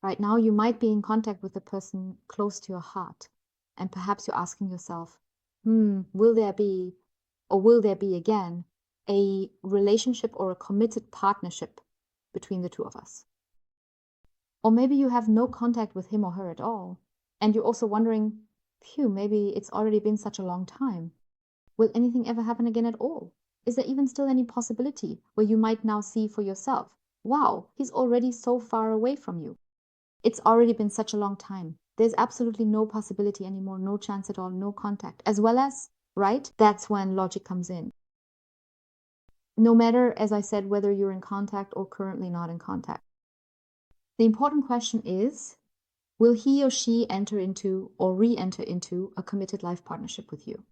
Right now, you might be in contact with a person close to your heart, and perhaps you're asking yourself, will there be, or will there be again, a relationship or a committed partnership between the two of us? Or maybe you have no contact with him or her at all, and you're also wondering, phew, maybe it's already been such a long time. Will anything ever happen again at all? Is there even still any possibility where you might now see for yourself, wow, he's already so far away from you? It's already been such a long time. There's absolutely no possibility anymore, no chance at all, no contact. As well as, right? That's when logic comes in. No matter, as I said, whether you're in contact or currently not in contact. The important question is, will he or she enter into or re-enter into a committed life partnership with you?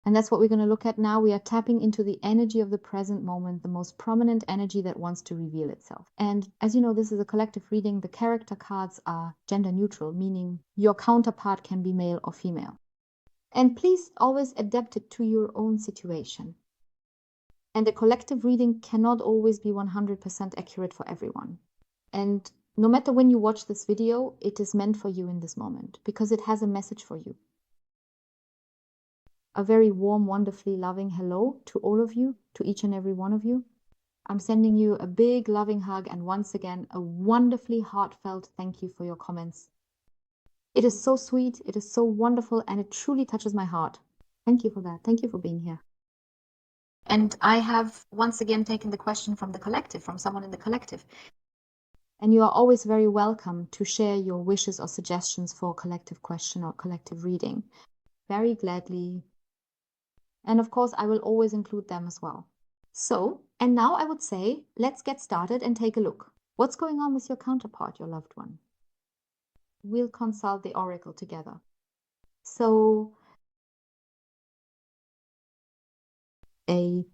And that's what we're going to look at now. We are tapping into the energy of the present moment, the most prominent energy that wants to reveal itself. And as you know, this is a collective reading. The character cards are gender neutral, meaning your counterpart can be male or female. And please always adapt it to your own situation. And a collective reading cannot always be 100% accurate for everyone. And no matter when you watch this video, it is meant for you in this moment because it has a message for you. A very warm, wonderfully loving hello to all of you, to each and every one of you. I'm sending you a big loving hug and once again, a wonderfully heartfelt thank you for your comments. It is so sweet, it is so wonderful, and it truly touches my heart. Thank you for that. Thank you for being here. And I have once again taken the question from the collective, from someone in the collective. And you are always very welcome to share your wishes or suggestions for a collective question or collective reading. Very gladly. And of course, I will always include them as well. So, and now I would say, let's get started and take a look. What's going on with your counterpart, your loved one? We'll consult the oracle together. So, a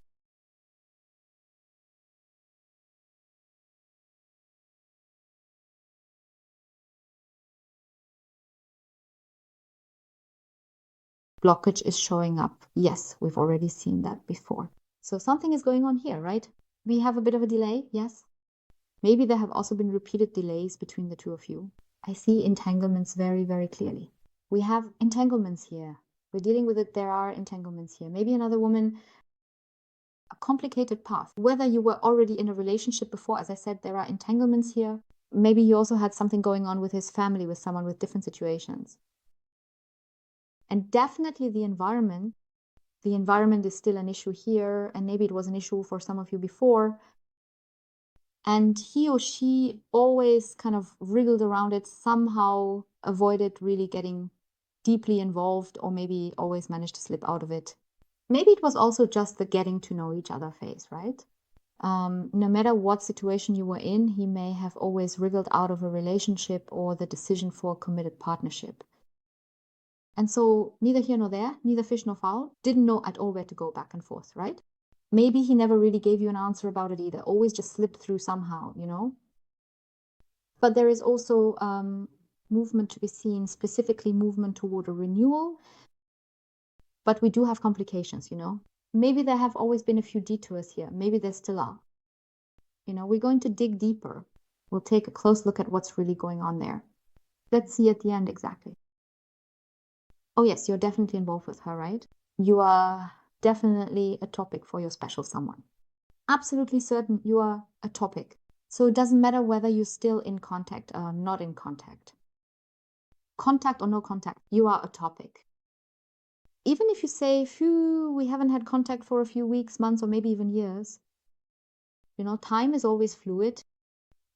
blockage is showing up. Yes, we've already seen that before. So something is going on here, right? We have a bit of a delay, yes? Maybe there have also been repeated delays between the two of you. I see entanglements very, very clearly. We have entanglements here. We're dealing with it. There are entanglements here. Maybe another woman, a complicated path. Whether you were already in a relationship before, as I said, there are entanglements here. Maybe you also had something going on with his family, with someone with different situations. And definitely the environment is still an issue here, and maybe it was an issue for some of you before. And he or she always kind of wriggled around it, somehow avoided really getting deeply involved, or maybe always managed to slip out of it. Maybe it was also just the getting to know each other phase, right? No matter what situation you were in, he may have always wriggled out of a relationship or the decision for a committed partnership. And so neither here nor there, neither fish nor fowl, didn't know at all where to go back and forth, right? Maybe he never really gave you an answer about it either, always just slipped through somehow, you know? But there is also movement to be seen, specifically movement toward a renewal. But we do have complications, you know? Maybe there have always been a few detours here. Maybe there still are. You know, we're going to dig deeper. We'll take a close look at what's really going on there. Let's see at the end exactly. Oh yes, you're definitely involved with her, right? You are definitely a topic for your special someone. Absolutely certain you are a topic. So it doesn't matter whether you're still in contact or not in contact. Contact or no contact, you are a topic. Even if you say, phew, we haven't had contact for a few weeks, months, or maybe even years. You know, time is always fluid,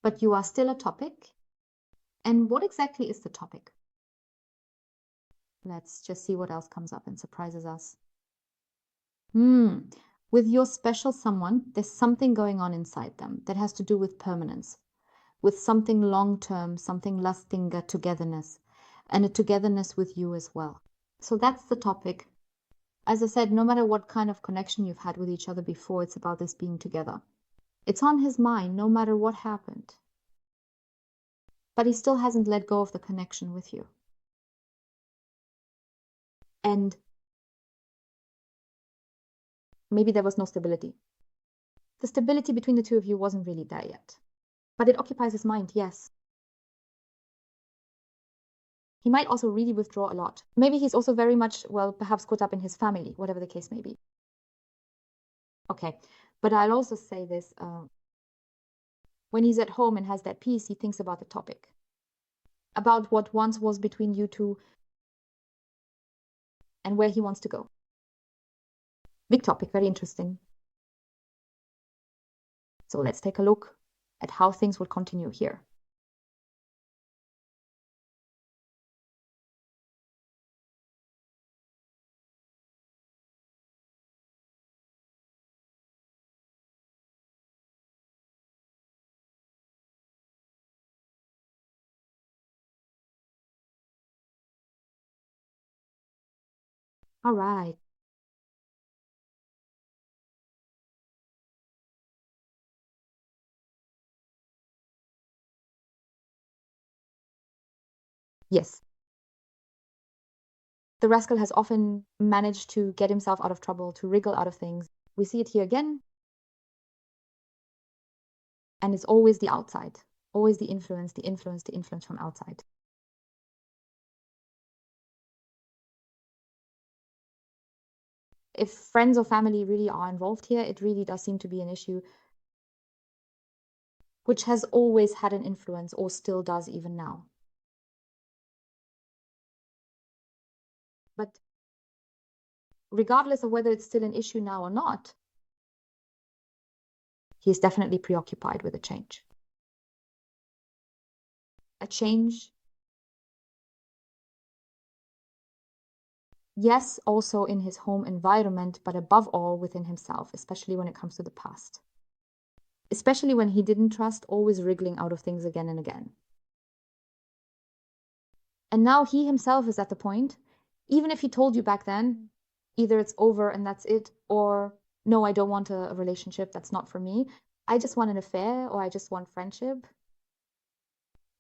but you are still a topic. And what exactly is the topic? Let's just see what else comes up and surprises us. With your special someone, there's something going on inside them that has to do with permanence, with something long-term, something lasting, a togetherness, and a togetherness with you as well. So that's the topic. As I said, no matter what kind of connection you've had with each other before, it's about this being together. It's on his mind, no matter what happened. But he still hasn't let go of the connection with you. And maybe there was no stability. The stability between the two of you wasn't really there yet. But it occupies his mind, yes. He might also really withdraw a lot. Maybe he's also very much, well, perhaps caught up in his family, whatever the case may be. Okay, but I'll also say this. When he's at home and has that peace, he thinks about the topic, about what once was between you two and where he wants to go. Big topic, very interesting. So let's take a look at how things will continue here. All right. Yes. The rascal has often managed to get himself out of trouble, to wriggle out of things. We see it here again. And it's always the outside, always the influence from outside. If friends or family really are involved here, it really does seem to be an issue which has always had an influence or still does even now. But regardless of whether it's still an issue now or not, he is definitely preoccupied with a change. A change, yes, also in his home environment, but above all within himself, especially when it comes to the past. Especially when he didn't trust, always wriggling out of things again and again. And now he himself is at the point, even if he told you back then, either it's over and that's it, or no, I don't want a relationship, that's not for me. I just want an affair, or I just want friendship.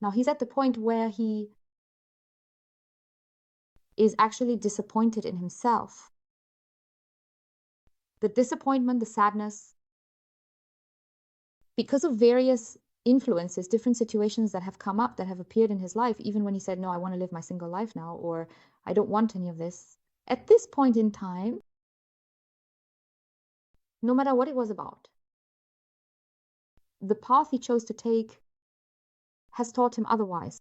Now he's at the point where he is actually disappointed in himself. The disappointment, the sadness, because of various influences, different situations that have come up, that have appeared in his life, even when he said, no, I want to live my single life now, or I don't want any of this. At this point in time, no matter what it was about, the path he chose to take has taught him otherwise.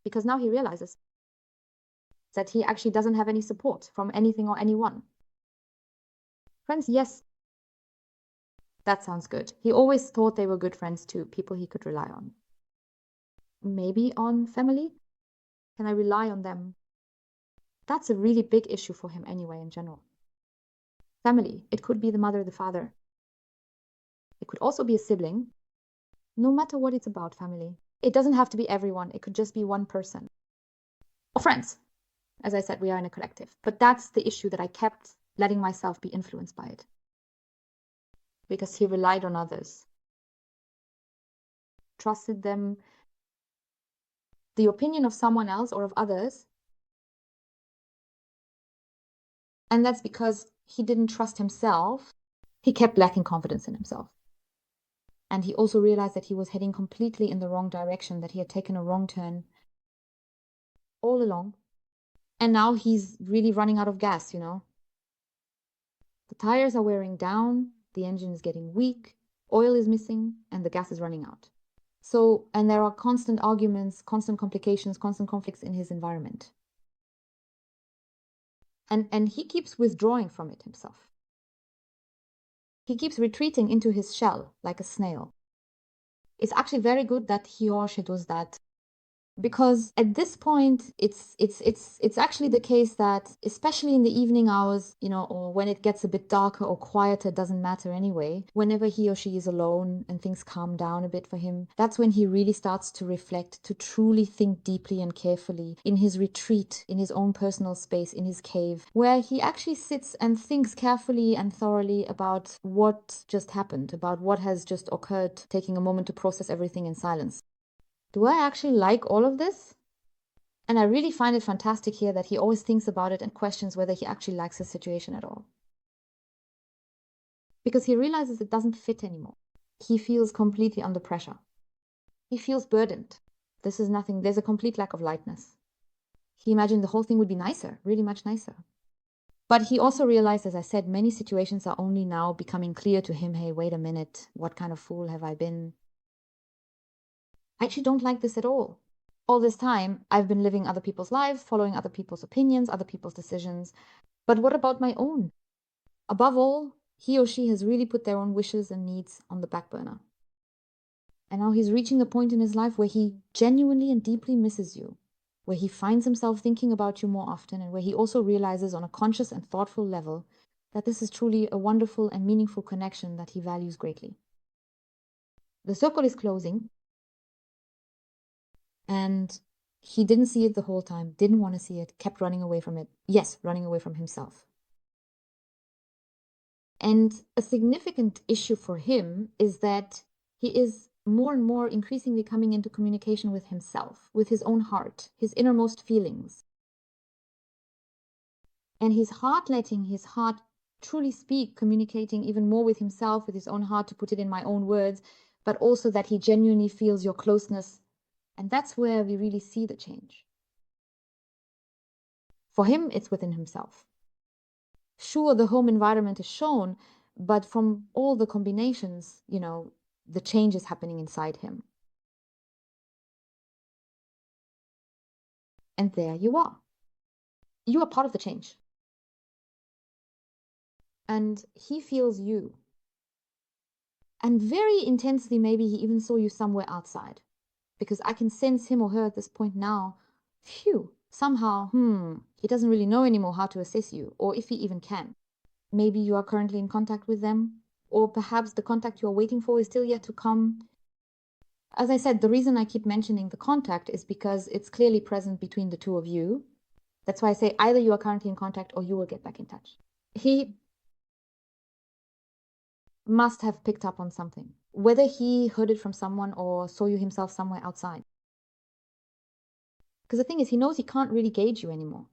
Because now he realizes that he actually doesn't have any support from anything or anyone. Friends, yes, that sounds good. He always thought they were good friends too, people he could rely on. Maybe on family? Can I rely on them? That's a really big issue for him anyway, in general. Family, it could be the mother, the father. It could also be a sibling. No matter what it's about, family. It doesn't have to be everyone. It could just be one person. Or friends. As I said, we are in a collective. But that's the issue, that I kept letting myself be influenced by it. Because he relied on others. Trusted them. The opinion of someone else or of others. And that's because he didn't trust himself. He kept lacking confidence in himself. And he also realized that he was heading completely in the wrong direction, that he had taken a wrong turn all along. And now he's really running out of gas, you know. The tires are wearing down, the engine is getting weak, oil is missing, and the gas is running out. So, and there are constant arguments, constant complications, constant conflicts in his environment. And he keeps withdrawing from it himself. He keeps retreating into his shell like a snail. It's actually very good that he or she does that. Because at this point, it's actually the case that, especially in the evening hours, you know, or when it gets a bit darker or quieter, doesn't matter anyway, whenever he or she is alone and things calm down a bit for him, that's when he really starts to reflect, to truly think deeply and carefully in his retreat, in his own personal space, in his cave, where he actually sits and thinks carefully and thoroughly about what just happened, about what has just occurred, taking a moment to process everything in silence. Do I actually like all of this? And I really find it fantastic here that he always thinks about it and questions whether he actually likes his situation at all. Because he realizes it doesn't fit anymore. He feels completely under pressure. He feels burdened. This is nothing. There's a complete lack of lightness. He imagined the whole thing would be nicer, really much nicer. But he also realized, as I said, many situations are only now becoming clear to him. Hey, wait a minute. What kind of fool have I been? I actually don't like this at all. All this time, I've been living other people's lives, following other people's opinions, other people's decisions. But what about my own? Above all, he or she has really put their own wishes and needs on the back burner. And now he's reaching the point in his life where he genuinely and deeply misses you, where he finds himself thinking about you more often, and where he also realizes on a conscious and thoughtful level that this is truly a wonderful and meaningful connection that he values greatly. The circle is closing, and he didn't see it the whole time, didn't want to see it, kept running away from it. Yes, running away from himself. And a significant issue for him is that he is more and more increasingly coming into communication with himself, with his own heart, his innermost feelings. And his heart letting his heart truly speak, communicating even more with himself, with his own heart, to put it in my own words, but also that he genuinely feels your closeness. And that's where we really see the change. For him, it's within himself. Sure, the home environment is shown, but from all the combinations, the change is happening inside him. And there you are. You are part of the change. And he feels you. And very intensely, maybe he even saw you somewhere outside. Because I can sense him or her at this point now, somehow, he doesn't really know anymore how to assess you, or if he even can. Maybe you are currently in contact with them, or perhaps the contact you are waiting for is still yet to come. As I said, the reason I keep mentioning the contact is because it's clearly present between the two of you. That's why I say either you are currently in contact or you will get back in touch. He must have picked up on something, whether he heard it from someone or saw you himself somewhere outside. Because the thing is, he knows he can't really gauge you anymore.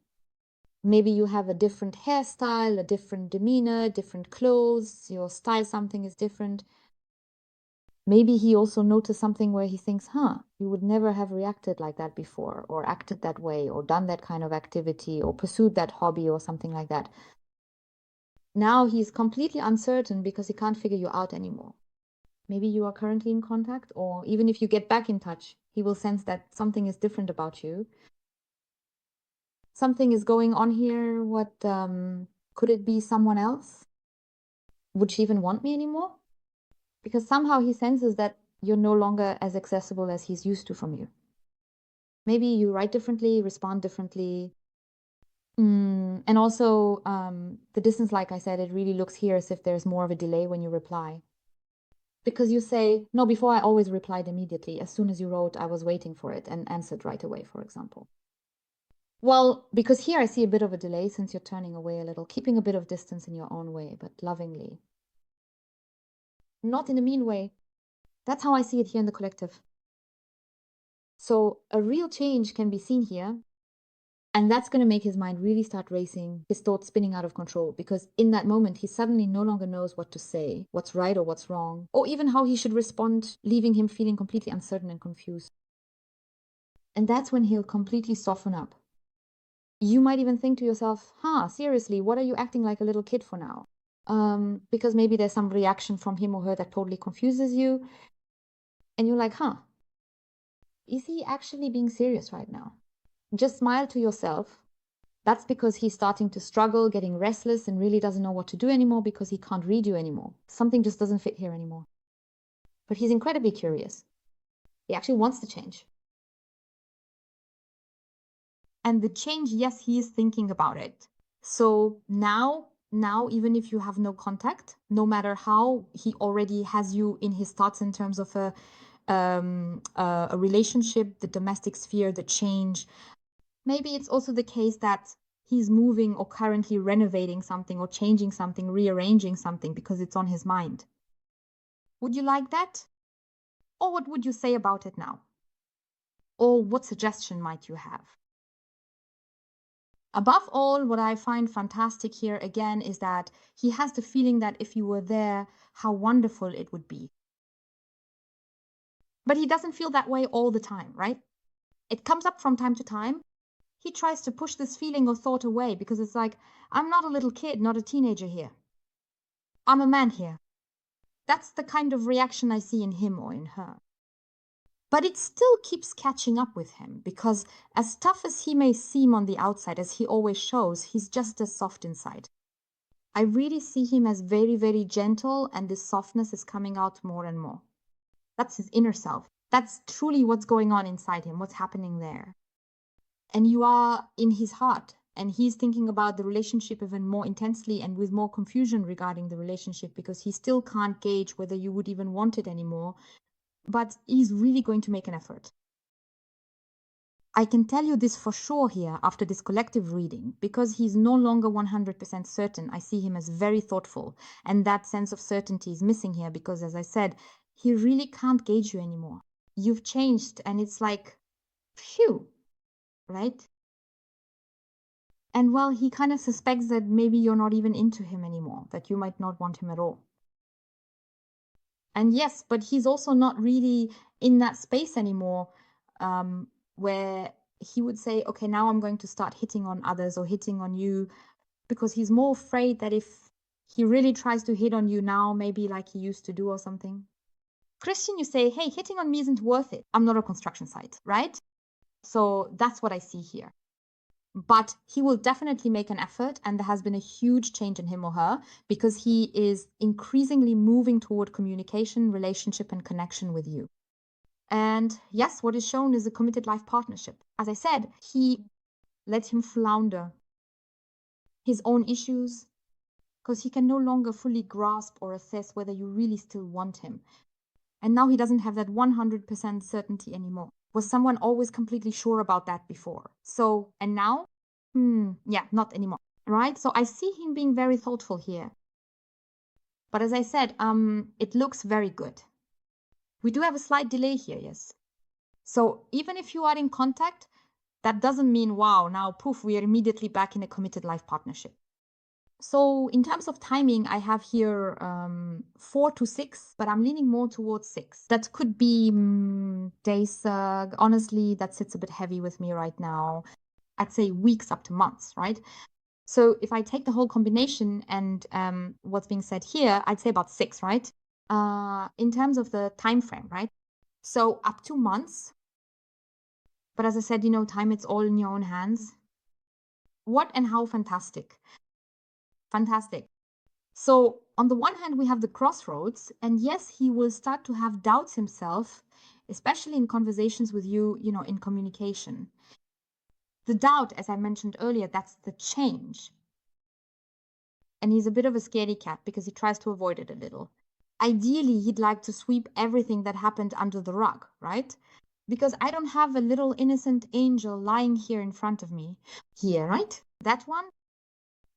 Maybe you have a different hairstyle, a different demeanor, different clothes, your style, something is different. Maybe he also noticed something where he thinks, you would never have reacted like that before, or acted that way, or done that kind of activity, or pursued that hobby, or something like that. Now he's completely uncertain because he can't figure you out anymore. Maybe you are currently in contact, or even if you get back in touch, he will sense that something is different about you. Something is going on here. What could it be? Someone else? Would she even want me anymore? Because somehow he senses that you're no longer as accessible as he's used to from you. Maybe you write differently, respond differently. And also the distance, like I said, it really looks here as if there's more of a delay when you reply. Because you say, no, before I always replied immediately. As soon as you wrote, I was waiting for it and answered right away, for example. Well, because here I see a bit of a delay since you're turning away a little, keeping a bit of distance in your own way, but lovingly. Not in a mean way. That's how I see it here in the collective. So a real change can be seen here. And that's going to make his mind really start racing, his thoughts spinning out of control, because in that moment, he suddenly no longer knows what to say, what's right or what's wrong, or even how he should respond, leaving him feeling completely uncertain and confused. And that's when he'll completely soften up. You might even think to yourself, seriously, what are you acting like a little kid for now? Because maybe there's some reaction from him or her that totally confuses you. And you're like, is he actually being serious right now? Just smile to yourself. That's because he's starting to struggle, getting restless, and really doesn't know what to do anymore because he can't read you anymore. Something just doesn't fit here anymore. But he's incredibly curious. He actually wants to change. And the change, yes, he is thinking about it. So now, even if you have no contact, no matter how he already has you in his thoughts in terms of a relationship, the domestic sphere, the change, maybe it's also the case that he's moving or currently renovating something or changing something, rearranging something because it's on his mind. Would you like that? Or what would you say about it now? Or what suggestion might you have? Above all, what I find fantastic here again is that he has the feeling that if you were there, how wonderful it would be. But he doesn't feel that way all the time, right? It comes up from time to time. He tries to push this feeling or thought away because it's like, I'm not a little kid, not a teenager here. I'm a man here. That's the kind of reaction I see in him or in her. But it still keeps catching up with him because as tough as he may seem on the outside, as he always shows, he's just as soft inside. I really see him as very, very gentle, and this softness is coming out more and more. That's his inner self. That's truly what's going on inside him, what's happening there. And you are in his heart, and he's thinking about the relationship even more intensely and with more confusion regarding the relationship because he still can't gauge whether you would even want it anymore, but he's really going to make an effort. I can tell you this for sure here after this collective reading, because he's no longer 100% certain. I see him as very thoughtful, and that sense of certainty is missing here because, as I said, he really can't gauge you anymore. You've changed, and it's like, phew, right? And well, he kind of suspects that maybe you're not even into him anymore, that you might not want him at all. And yes, but he's also not really in that space anymore, where he would say, okay, now I'm going to start hitting on others or hitting on you, because he's more afraid that if he really tries to hit on you now, maybe like he used to do or something. Christian, you say, hey, hitting on me isn't worth it. I'm not a construction site, right? So that's what I see here. But he will definitely make an effort, and there has been a huge change in him or her because he is increasingly moving toward communication, relationship, and connection with you. And yes, what is shown is a committed life partnership. As I said, he let him flounder his own issues because he can no longer fully grasp or assess whether you really still want him. And now he doesn't have that 100% certainty anymore. Was someone always completely sure about that before? So, and now? Yeah, not anymore, right? So I see him being very thoughtful here. But as I said, it looks very good. We do have a slight delay here, yes. So even if you are in contact, that doesn't mean, wow, now poof, we are immediately back in a committed life partnership. So in terms of timing, I have here 4 to 6, but I'm leaning more towards 6. That could be days. Honestly, that sits a bit heavy with me right now. I'd say weeks up to months, right? So if I take the whole combination and what's being said here, I'd say about 6, right? In terms of the time frame, right? So up to months. But as I said, time, it's all in your own hands. What and how fantastic. Fantastic. So on the one hand, we have the crossroads, and yes, he will start to have doubts himself, especially in conversations with you, in communication. The doubt, as I mentioned earlier, that's the change. And he's a bit of a scaredy cat because he tries to avoid it a little. Ideally, he'd like to sweep everything that happened under the rug, right? Because I don't have a little innocent angel lying here in front of me. Here, right? That one.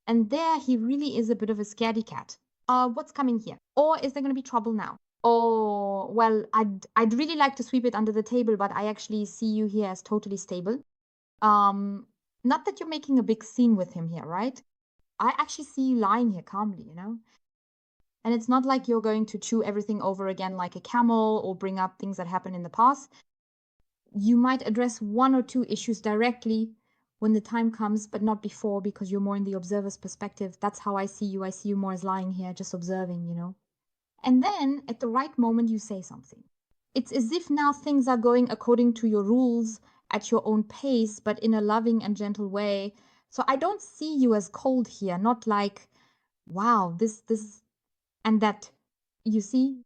And there he really is a bit of a scaredy cat. What's coming here? Or is there going to be trouble now? Oh, well, I'd really like to sweep it under the table, but I actually see you here as totally stable. Not that you're making a big scene with him here, right? I actually see you lying here calmly, And it's not like you're going to chew everything over again like a camel or bring up things that happened in the past. You might address 1 or 2 issues directly when the time comes, but not before, because you're more in the observer's perspective. That's how I see you. I see you more as lying here, just observing, And then at the right moment, you say something. It's as if now things are going according to your rules at your own pace, but in a loving and gentle way. So I don't see you as cold here, not like, wow, this, and that. You see?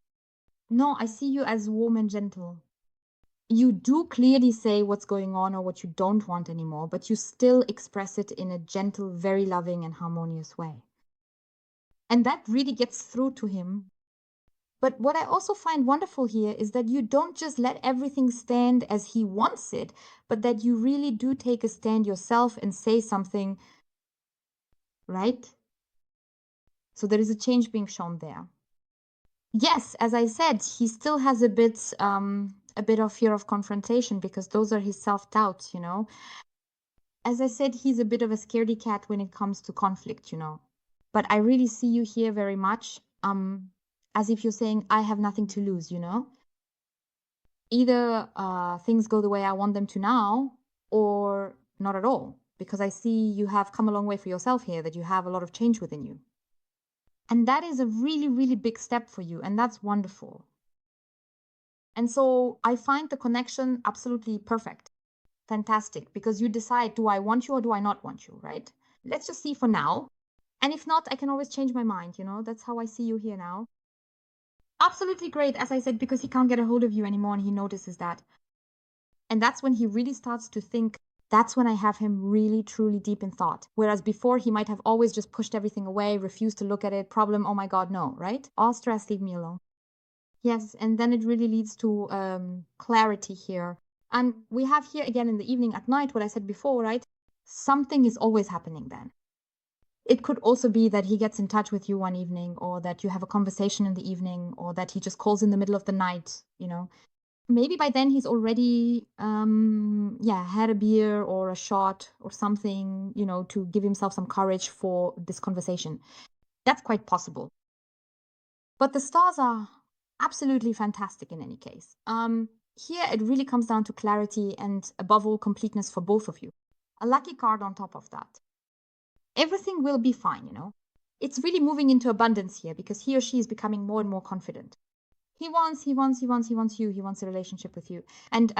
No, I see you as warm and gentle. You do clearly say what's going on or what you don't want anymore, but you still express it in a gentle, very loving and harmonious way. And that really gets through to him. But what I also find wonderful here is that you don't just let everything stand as he wants it, but that you really do take a stand yourself and say something, right? So there is a change being shown there. Yes, as I said, he still has a bit of fear of confrontation because those are his self-doubts, As I said, he's a bit of a scaredy cat when it comes to conflict, But I really see you here very much, as if you're saying, I have nothing to lose, Either things go the way I want them to now, or not at all, because I see you have come a long way for yourself here, that you have a lot of change within you. And that is a really, really big step for you, and that's wonderful. And so I find the connection absolutely perfect. Fantastic, because you decide, do I want you or do I not want you, right? Let's just see for now. And if not, I can always change my mind, That's how I see you here now. Absolutely great, as I said, because he can't get a hold of you anymore and he notices that. And that's when he really starts to think. That's when I have him really, truly deep in thought. Whereas before, he might have always just pushed everything away, refused to look at it, problem, oh my God, no, right? All stress, leave me alone. Yes, and then it really leads to clarity here. And we have here again in the evening at night, what I said before, right? Something is always happening then. It could also be that he gets in touch with you one evening, or that you have a conversation in the evening, or that he just calls in the middle of the night, Maybe by then he's already, had a beer or a shot or something, to give himself some courage for this conversation. That's quite possible. But the stars are absolutely fantastic in any case. Here it really comes down to clarity and, above all, completeness for both of you. A lucky card on top of that. Everything will be fine. It's really moving into abundance here because he or she is becoming more and more confident. He wants you, he wants a relationship with you. And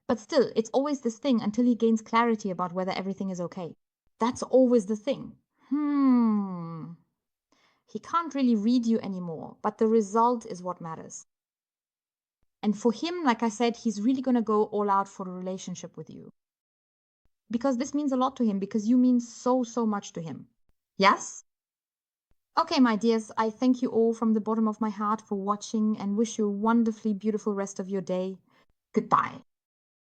but still, it's always this thing until he gains clarity about whether everything is okay. That's always the thing. He can't really read you anymore, but the result is what matters. And for him, like I said, he's really going to go all out for a relationship with you. Because this means a lot to him, because you mean so, so much to him. Yes? Okay, my dears, I thank you all from the bottom of my heart for watching and wish you a wonderfully beautiful rest of your day. Goodbye.